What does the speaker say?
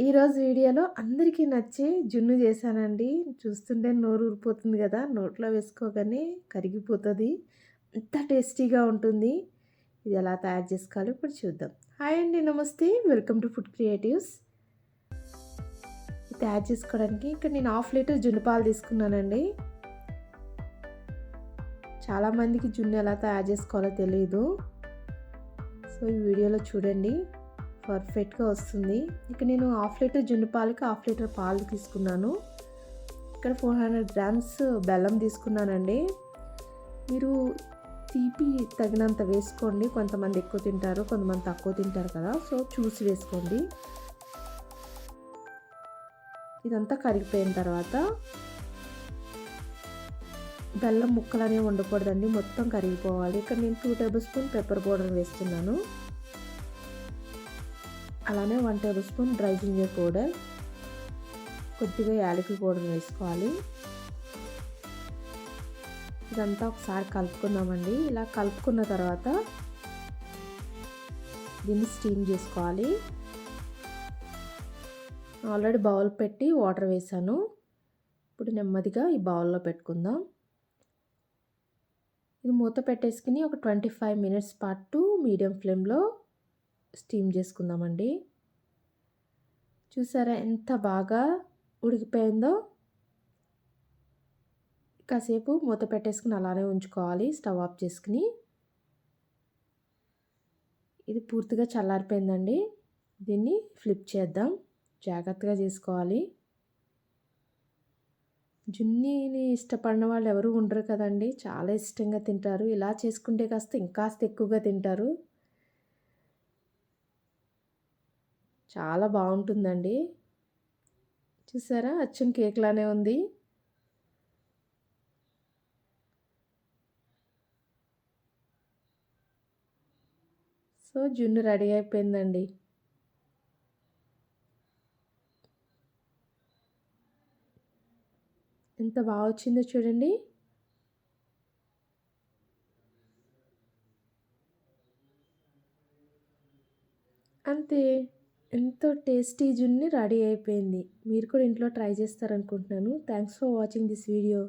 ఈరోజు వీడియోలో అందరికీ నచ్చే జున్ను చేశానండి. చూస్తుంటే నోరు ఊరిపోతుంది కదా! నోట్లో వేసుకోగానే కరిగిపోతుంది. అంత టేస్టీగా ఉంటుంది. ఇది ఎలా తయారు చేసుకోవాలో ఇప్పుడు చూద్దాం. హాయ్ అండి, నమస్తే. Welcome to food creatives. తయారు చేసుకోవడానికి ఇక్కడ నేను 1/2 లీటర్ జున్ను పాలు తీసుకున్నానండి. చాలామందికి జున్ను ఎలా తయారు చేసుకోవాలో తెలియదు. సో ఈ వీడియోలో చూడండి, పర్ఫెక్ట్గా వస్తుంది. ఇక నేను 1/2 లీటర్ జున్ను పాలకి 1/2 లీటర్ పాలు తీసుకున్నాను. ఇక్కడ 400 గ్రామ్స్ బెల్లం తీసుకున్నానండి. మీరు తీపి తగినంత వేసుకోండి. కొంతమంది ఎక్కువ తింటారు, కొంతమంది తక్కువ తింటారు కదా, సో చూసి వేసుకోండి. ఇదంతా కరిగిపోయిన తర్వాత బెల్లం ముక్కలు అనేవి ఉండకూడదండి, మొత్తం కరిగిపోవాలి. ఇక్కడ నేను 2 టేబుల్ స్పూన్ పెప్పర్ పౌడర్ వేస్తున్నాను. అలానే 1 table spoon dry ginger powder, కొద్దిగా యాలకుల పౌడర్ వేసుకోవాలి. ఇదంతా ఒకసారి కలుపుకుందామండి. ఇలా కలుపుకున్న తర్వాత దీన్ని స్టీమ్ చేసుకోవాలి. ఆల్రెడీ బౌల్ పెట్టి వాటర్ వేసాను. ఇప్పుడు నెమ్మదిగా ఈ బౌల్లో పెట్టుకుందాం. ఇది మూత పెట్టేసుకుని ఒక 25 మినిట్స్ పాటు మీడియం ఫ్లేమ్లో స్టీమ్ చేసుకుందామండి. చూసారా ఎంత బాగా ఉడికిపోయిందో. కాసేపు మూత పెట్టేసుకుని అలానే ఉంచుకోవాలి, స్టవ్ ఆఫ్ చేసుకుని. ఇది పూర్తిగా చల్లారిపోయిందండి. దీన్ని ఫ్లిప్ చేద్దాం. జాగ్రత్తగా చేసుకోవాలి. జున్నీని ఇష్టపడిన వాళ్ళు ఎవరు ఉండరు కదండి, చాలా ఇష్టంగా తింటారు. ఇలా చేసుకుంటే ఇంకాస్త ఎక్కువగా తింటారు. చాలా బాగుంటుందండి. చూసారా, అచ్చం కేక్ లానే ఉంది. సో జున్ను రెడీ అయిపోయిందండి. ఎంత బాగా వచ్చిందో చూడండి. అంతే, ఎంతో టేస్టీ జున్ను రెడీ అయిపోయింది. మీరు కూడా ఇంట్లో ట్రై చేస్తారనుకుంటున్నాను. Thanks for watching this video.